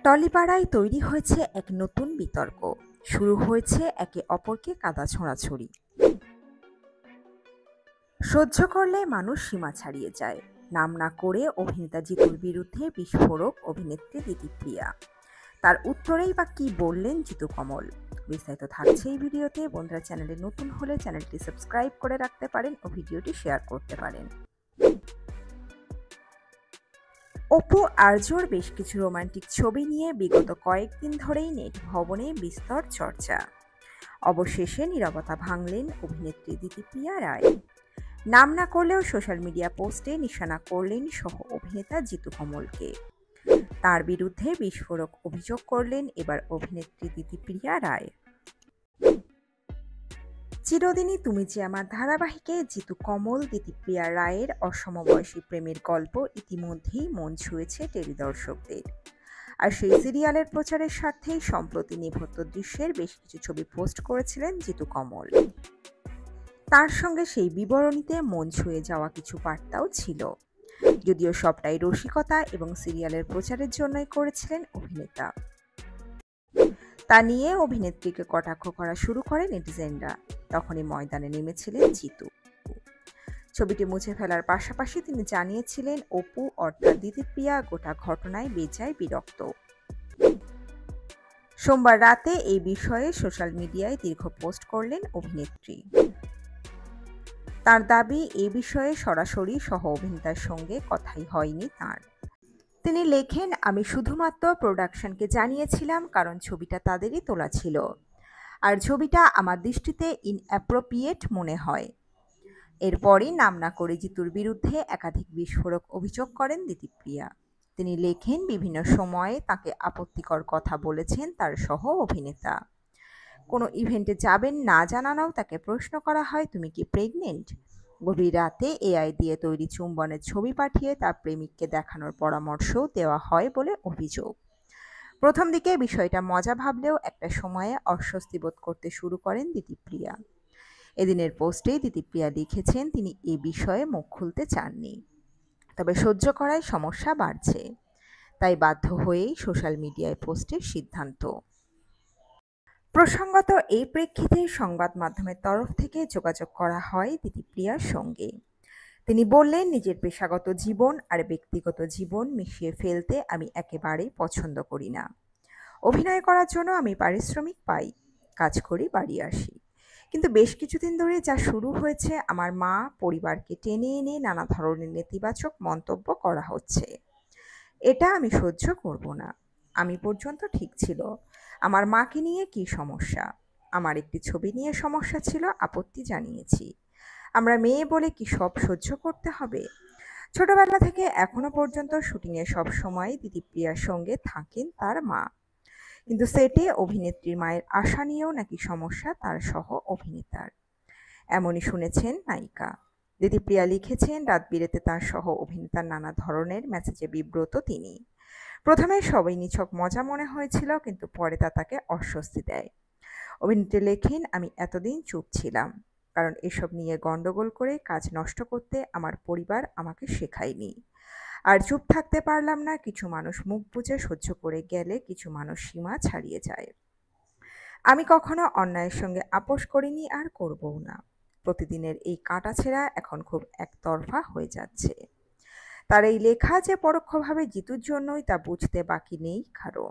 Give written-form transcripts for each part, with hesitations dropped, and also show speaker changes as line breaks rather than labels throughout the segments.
টলিপাড়ায় তৈরি হয়েছে এক নতুন বিতর্ক। শুরু হয়েছে একে অপরকে কাদা ছোঁড়াছুড়ি। সহ্য করলে মানুষ সীমা ছাড়িয়ে যায়। নাম না করে অভিনেতা জিতুর বিরুদ্ধে বিস্ফোরক অভিনেত্রী দিতিপ্রিয়া। তার উত্তরেই বা কি বললেন জিতু কমল? বিস্তারিত থাকছে এই ভিডিওতে। বন্ধুরা, চ্যানেলে নতুন হলে চ্যানেলটি সাবস্ক্রাইব করে রাখতে পারেন ও ভিডিওটি শেয়ার করতে পারেন। অপু আর্যর বেশ কিছু রোমান্টিক ছবি নিয়ে বিগত কয়েকদিন ধরেই নেট ভবনে বিস্তর চর্চা। অবশেষে নীরবতা ভাঙলেন অভিনেত্রী দিতিপ্রিয়া রায়। নাম না করলেও সোশ্যাল মিডিয়া পোস্টে নিশানা করলেন সহ অভিনেতা জিতু কমলকে। তার বিরুদ্ধে বিস্ফোরক অভিযোগ করলেন এবার অভিনেত্রী দিতিপ্রিয়া রায়। চিরদিনই তুমি যে আমার ধারাবাহিকে জিতু কমল দিতিপ্রিয়া রায়ের অসমবয়সী প্রেমের গল্প ইতিমধ্যেই মন ছুঁয়েছে টেলিদর্শকদের। আর সেই সিরিয়ালের প্রচারের স্বার্থেই সম্প্রতি নেপথ্য দৃশ্যের বেশ কিছু ছবি পোস্ট করেছিলেন জিতু কমল। তার সঙ্গে সেই বিবরণীতে মন ছুঁয়ে যাওয়া কিছু বার্তাও ছিল, যদিও সবটাই রসিকতা এবং সিরিয়ালের প্রচারের জন্যই করেছিলেন অভিনেতা। তা নিয়ে অভিনেত্রীকে কটাক্ষ করা শুরু করে নেটিজেনরা। তখনই ময়দানে নেমেছিলেন জিতু। ছবিটি মুছে ফেলার পাশাপাশি তিনি জানিয়েছিলেন অপু অর্থাৎ দিতিপ্রিয়া গোটা ঘটনায় বেজায় বিরক্ত। সোমবার রাতে এই বিষয়ে সোশ্যাল মিডিয়ায় দীর্ঘ পোস্ট করলেন অভিনেত্রী। তার দাবি, এই বিষয়ে সরাসরি সহ অভিনেতার সঙ্গে কথাই হয়নি তাঁর। তিনি লেখেন, আমি শুধুমাত্র প্রোডাকশনকে জানিয়েছিলাম কারণ ছবিটা তাদেরই তোলা ছিল, আর ছবিটা আমার দৃষ্টিতে ইনঅ্যাপ্রোপ্রিয়েট মনে হয়। এরপরই নাম না করে জিতুর বিরুদ্ধে একাধিক বিস্ফোরক অভিযোগ করেন দিতিপ্রিয়া। তিনি লেখেন, বিভিন্ন সময়ে তাকে আপত্তিকর কথা বলেছেন তার সহ অভিনেতা। কোনো ইভেন্টে যাবেন না জানানোও তাকে প্রশ্ন করা হয়, তুমি কি প্রেগনেন্ট? গভীর রাতে এআই দিয়ে তৈরি চুম্বনের ছবি পাঠিয়ে তার প্রেমিককে দেখানোর পরামর্শও দেওয়া হয় বলে অভিযোগ। প্রথম দিকে বিষয়টা মজা ভাবলেও একটা সময়ে অস্বস্তি বোধ করতে শুরু করেন দিতিপ্রিয়া। এদিনের পোস্টেই দিতিপ্রিয়া লিখেছেন, তিনি এ বিষয়ে মুখ খুলতে চাননি, তবে সহ্য করায় সমস্যা বাড়ছে, তাই বাধ্য হয়েই সোশ্যাল মিডিয়ায় পোস্টের সিদ্ধান্ত। প্রসঙ্গত, এই প্রেক্ষিতে সংবাদ মাধ্যমের তরফ থেকে যোগাযোগ করা হয় দিতিপ্রিয়ার সঙ্গে। তিনি বললেন, নিজের পেশাগত জীবন আর ব্যক্তিগত জীবন মিশিয়ে ফেলতে আমি একেবারেই পছন্দ করি না। অভিনয় করার জন্য আমি পারিশ্রমিক পাই, কাজ করি, বাড়ি আসি। কিন্তু বেশ কিছুদিন ধরে যা শুরু হয়েছে, আমার মা পরিবারকে টেনে এনে নানা ধরনের নেতিবাচক মন্তব্য করা হচ্ছে, এটা আমি সহ্য করব না। আমি পর্যন্ত ঠিক ছিল। আমার মাকে নিয়ে কি সমস্যা? আমার একটি ছবি নিয়ে সমস্যা ছিল, আপত্তি জানিয়েছি। আমরা মেয়ে বলে কি সব সহ্য করতে হবে? ছোটবেলা থেকে এখনো পর্যন্ত শুটিংয়ে সব সময় দিতিপ্রিয়ার সঙ্গে থাকেন তার মা, কিন্তু সেটে অভিনেত্রীর মায়ের আশা নিয়েও নাকি সমস্যা তার সহ অভিনেতার, এমনই শুনেছেন নায়িকা। দিতিপ্রিয়া লিখেছেন, রাত বিরেতে তার সহ অভিনেতার নানা ধরনের মেসেজে বিব্রত তিনি। প্রথমে সবই নিছক মজা মনে হয়েছিল, কিন্তু পরে তা তাকে অস্বস্তি দেয়। অভিনেত্রী লেখেন, আমি এতদিন চুপ ছিলাম, কারণ এসব নিয়ে গন্ডগোল করে কাজ নষ্ট করতে আমার পরিবার আমাকে শেখায়নি। আর চুপ থাকতে পারলাম না। কিছু মানুষ মুখ বুজে সহ্য করে গেলে কিছু মানুষ সীমা ছাড়িয়ে যায়। আমি কখনো অন্যায়ের সঙ্গে আপোষ করিনি আর করবও না। প্রতিদিনের এই কাটাছেঁড়া এখন খুব একতরফা হয়ে যাচ্ছে। তার এই লেখা যে পরোক্ষভাবে জিতুর জন্যই, তা বুঝতে বাকি নেই কারো।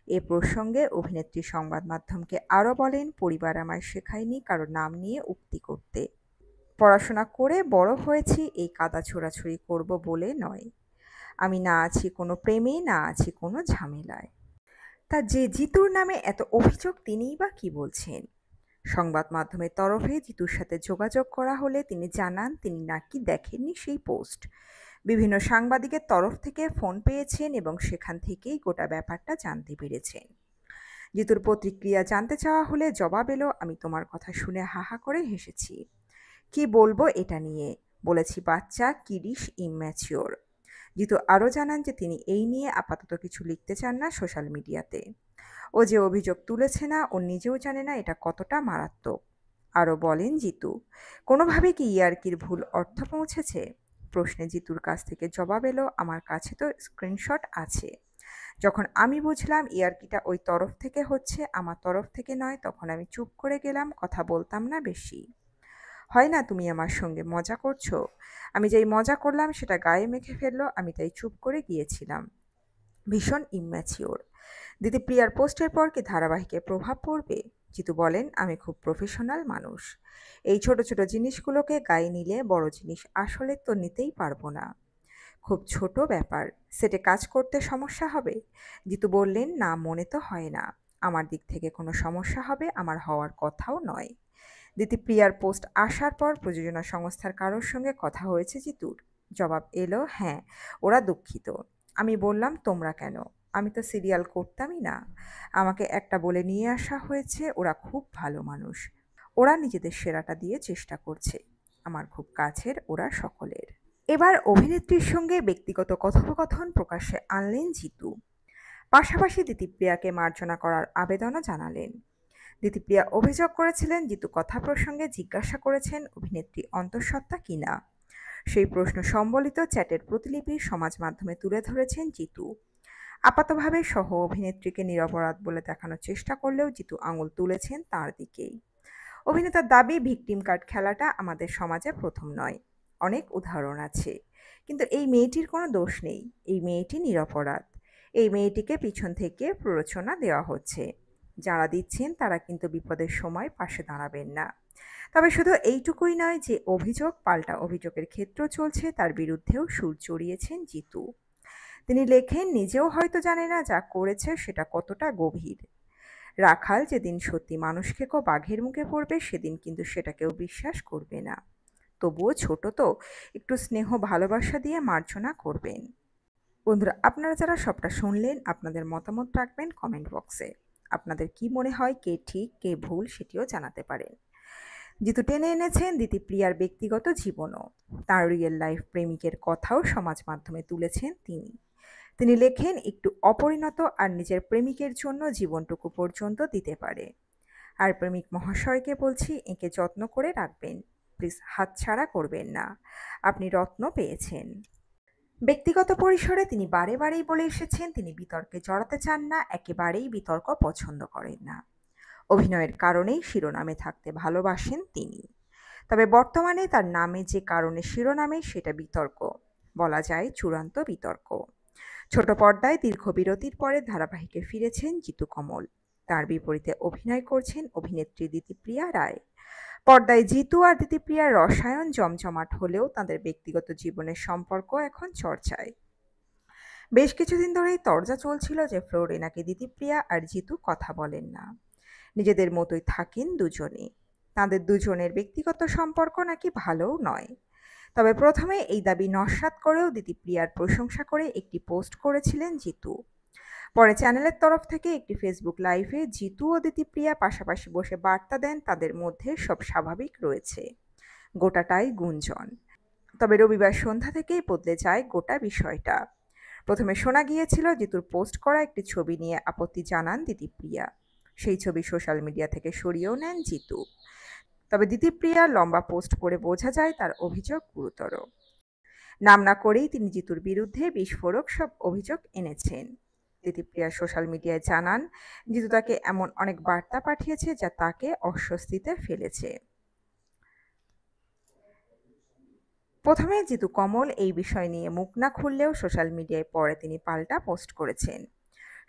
এ প্রসঙ্গে অভিনেত্রী সংবাদ মাধ্যমকে আরও বলেন, পরিবার আমায় শেখায়নি কারো নাম নিয়ে উক্তি করতে। পড়াশোনা করে বড় হয়েছি, এই কাদা ছোড়াছুড়ি করব বলে নয়। আমি না আছি কোনো প্রেমে, না আছি কোনো ঝামেলায়। তা যে জিতুর নামে এত অভিযোগ, তিনিই বা কি বলছেন? সংবাদ মাধ্যমের তরফে জিতুর সাথে যোগাযোগ করা হলে তিনি জানান, তিনি নাকি দেখেননি সেই পোস্ট। বিভিন্ন সাংবাদিকের তরফ থেকে ফোন পেয়েছেন এবং সেখান থেকেই গোটা ব্যাপারটা জানতে পেরেছেন। জিতুর প্রতিক্রিয়া জানতে চাওয়া হলে জবাব এলো, আমি তোমার কথা শুনে হাহা করে হেসেছি। কি বলবো এটা নিয়ে? বলেছি বাচ্চা, কিডিশ, ইম্যাচিওর। জিতু আরও জানান যে তিনি এই নিয়ে আপাতত কিছু লিখতে চান না সোশ্যাল মিডিয়াতে। ও যে অভিযোগ তুলেছে না, ও নিজেও জানে না এটা কতটা মারাত্মক। আরও বলেন জিতু, কোনোভাবে কি ইয়ার্কির ভুল অর্থ পৌঁছেছে? প্রশ্নে জিতুর কাছ থেকে জবাব এলো, আমার কাছে তো স্ক্রিনশট আছে, যখন আমি বুঝলাম ইয়ার্কিটা ওই তরফ থেকে হচ্ছে, আমার তরফ থেকে নয়, তখন আমি চুপ করে গেলাম, কথা বলতাম না বেশি। হয় না তুমি আমার সঙ্গে মজা করছো? আমি যেই মজা করলাম সেটা গায়ে মেখে ফেললো, আমি তাই চুপ করে গিয়েছিলাম। ভীষণ ইম্যাচিওর। দিদিপ্রিয়ার পোস্টের পর কি ধারাবাহিকে প্রভাব পড়বে? জিতু বলেন, আমি খুব প্রফেশনাল মানুষ। এই ছোট ছোট জিনিসগুলোকে গায়ে নিলে বড় জিনিস আসলে তো নিতেই পারবো না। খুব ছোট ব্যাপার, সেটে কাজ করতে সমস্যা হবে? জিতু বললেন, না মনে তো হয় না। আমার দিক থেকে কোনো সমস্যা হবে আমার হওয়ার কথাও নয়। দিতিপ্রিয়ার পোস্ট আসার পর প্রযোজনা সংস্থার কারোর সঙ্গে কথা হয়েছে জিতুর? জবাব এলো, হ্যাঁ, ওরা দুঃখিত। আমি বললাম, তোমরা কেন? আমি তো সিরিয়াল করতামই না। আমাকে একটা বলে নিয়ে আসা হয়েছে, ওরা খুব ভালো মানুষ। ওরা নিজেদের সেরাটা দিয়ে চেষ্টা করছে। আমার খুব কাছের ওরা সকলের। এবার অভিনেত্রীর সঙ্গে ব্যক্তিগত কথোপকথন প্রকাশ্যে আনলেন জিতু। পাশাপাশি দিতিপ্রিয়াকে মার্জনা করার আবেদনও জানালেন। দিতিপ্রিয়া অভিযোগ করেছিলেন, জিতু কথা প্রসঙ্গে জিজ্ঞাসা করেছেন অভিনেত্রী অন্তঃসত্ত্বা কিনা। সেই প্রশ্ন সম্বলিত চ্যাটের প্রতিলিপি সমাজ মাধ্যমে তুলে ধরেছেন জিতু। আপাতভাবে সহ অভিনেত্রীকে নিরপরাধ বলে দেখানোর চেষ্টা করলেও জিতু আঙুল তুলেছেন তার দিকেই। অভিনেতার দাবি, ভিকটিম কার্ড খেলাটা আমাদের সমাজে প্রথম নয়, অনেক উদাহরণ আছে। কিন্তু এই মেয়েটির কোনো দোষ নেই, এই মেয়েটি নিরপরাধ। এই মেয়েটিকে পিছন থেকে প্ররোচনা দেওয়া হচ্ছে। যারা দিচ্ছেন তারা কিন্তু বিপদের সময় পাশে দাঁড়াবেন না। তবে শুধু এইটুকুই নয় যে অভিযোগ পাল্টা অভিযোগের ক্ষেত্র চলছে, তার বিরুদ্ধেও সুর চড়িয়েছেন জিতু। তিনি লেখেন, নিজেও হয়তো জানে না যা করেছে সেটা কতটা গভীর। রাখাল যেদিন সত্যি মানুষ খেকো বাঘের মুখে পড়বে সেদিন কিন্তু সেটা কেউ বিশ্বাস করবে না। তবুও ছোট তো, একটু স্নেহ ভালোবাসা দিয়ে মার্জনা করবেন। বন্ধুরা, আপনারা যারা সবটা শুনলেন, আপনাদের মতামত রাখবেন কমেন্ট বক্সে। আপনাদের কি মনে হয়, কে ঠিক কে ভুল সেটিও জানাতে পারেন। জিতু টেনে এনেছেন দিতিপ্রিয়ার ব্যক্তিগত জীবনও। তার রিয়েল লাইফ প্রেমিকের কথাও সমাজ মাধ্যমে তুলেছেন তিনি। তিনি লেখেন, একটু অপরিণত আর নিজের প্রেমিকের জন্য জীবনটুকু পর্যন্ত দিতে পারে। আর প্রেমিক মহাশয়কে বলছি, একে যত্ন করে রাখবেন, প্লিজ হাতছাড়া করবেন না। আপনি রত্ন পেয়েছেন। ব্যক্তিগত পরিসরে তিনি বারে বারেই বলে এসেছেন তিনি বিতর্কে জড়াতে চান না, একেবারেই বিতর্ক পছন্দ করেন না। অভিনয়ের কারণেই শিরোনামে থাকতে ভালোবাসেন তিনি। তবে বর্তমানে তার নামে যে কারণে শিরোনামে সেটা বিতর্ক, বলা যায় চূড়ান্ত বিতর্ক। ছোট পর্দায় দীর্ঘ বিরতির পরে ধারাবাহিকে ফিরেছেন জিতু কমল। তার বিপরীতে অভিনয় করছেন অভিনেত্রী দিতিপ্রিয়া রায়। পর্দায় জিতু আর দিতিপ্রিয়ার রসায়ন জমজমাট হলেও তাদের ব্যক্তিগত জীবনের সম্পর্ক এখন চর্চায়। বেশ কিছুদিন ধরেই তরজা চলছিল যে ফ্লোরে নাকি দিতিপ্রিয়া আর জিতু কথা বলেন না, নিজেদের মতোই থাকেন দুজনে। তাদের দুজনের ব্যক্তিগত সম্পর্ক নাকি ভালোও নয়। তবে প্রথমে এই দাবি নস্যাৎ করেও দিতিপ্রিয়ার প্রশংসা করে একটি পোস্ট করেছিলেন জিতু। পরে চ্যানেলের তরফ থেকে একটি ফেসবুক লাইভে জিতু ও দিতিপ্রিয়া পাশাপাশি বসে বার্তা দেন তাদের মধ্যে সব স্বাভাবিক রয়েছে। গোটাটাই গুঞ্জন। তবে রবিবার সন্ধ্যা থেকেই বদলে যায় গোটা বিষয়টা। প্রথমে শোনা গিয়েছিল জিতুর পোস্ট করা একটি ছবি নিয়ে আপত্তি জানান দিতিপ্রিয়া। সেই ছবি সোশ্যাল মিডিয়া থেকে সরিয়েও নেন জিতু। তবে দিতিপ্রিয়ার লম্বা পোস্ট পড়ে বোঝা যায় তার অভিযোগ গুরুতর। নাম না করেই তিনি জিতুর বিরুদ্ধে বিস্ফোরক সব অভিযোগ এনেছেন। দিতিপ্রিয়া সোশ্যাল মিডিয়ায় জানান, জিতু তাকে এমন অনেক বার্তা পাঠিয়েছে যা তাকে অস্বস্তিতে ফেলেছে। প্রথমে জিতু কমল এই বিষয় নিয়ে মুখ না খুললেও সোশ্যাল মিডিয়ায় পরে তিনি পাল্টা পোস্ট করেছেন।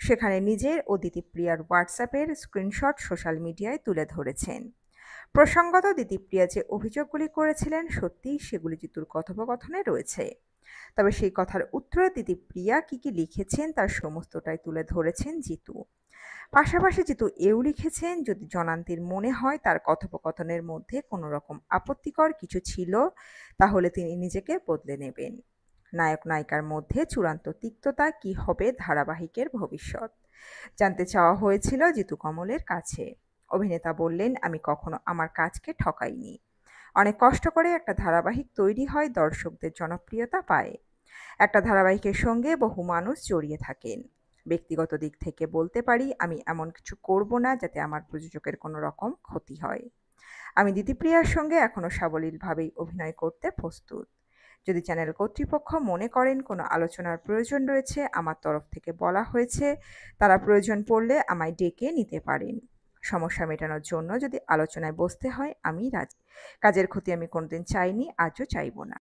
সেখানে নিজের ও দিতিপ্রিয়ার হোয়াটসঅ্যাপের স্ক্রিনশট সোশ্যাল মিডিয়ায় তুলে ধরেছেন। প্রসঙ্গত, দিতিপ্রিয়া যে অভিযোগগুলি করেছিলেন সত্যিই সেগুলি জিতুর কথোপকথনে রয়েছে। তবে সেই কথার উত্তরে দিতিপ্রিয়া কি লিখেছেন তার সমস্তটাই তুলে ধরেছেন জিতু। পাশাপাশি জিতু এও লিখেছেন, যদি জনান্তির মনে হয় তার কথোপকথনের মধ্যে কোনো রকম আপত্তিকর কিছু ছিল তাহলে তিনি নিজেকে বদলে নেবেন। নায়ক নায়িকার মধ্যে চূড়ান্ত তিক্ততা কি হবে ধারাবাহিকের ভবিষ্যৎ জানতে চাওয়া হয়েছিল জিতু কমলের কাছে। অভিনেতা বললেন, আমি কখনো আমার কাজকে ঠকাইনি। অনেক কষ্ট করে একটা ধারাবাহিক তৈরি হয়, দর্শকদের জনপ্রিয়তা পায়। একটা ধারাবাহিকের সঙ্গে বহু মানুষ জড়িয়ে থাকেন। ব্যক্তিগত দিক থেকে বলতে পারি, আমি এমন কিছু করব না যাতে আমার প্রযোজকের কোনো রকম ক্ষতি হয়। আমি দিতিপ্রিয়ার সঙ্গে এখনো সাবলীলভাবেই অভিনয় করতে প্রস্তুত। যদি চ্যানেল কর্তৃপক্ষ মনে করেন কোনো আলোচনার প্রয়োজন রয়েছে, আমার তরফ থেকে বলা হয়েছে তারা প্রয়োজন পড়লে আমায় ডেকে নিতে পারেন। সমস্যা মেটানোর জন্য যদি আলোচনায় বসতে হয়, আমি রাজি। কাজের ক্ষতি আমি কোনোদিন চাইনি, আজও চাইব না।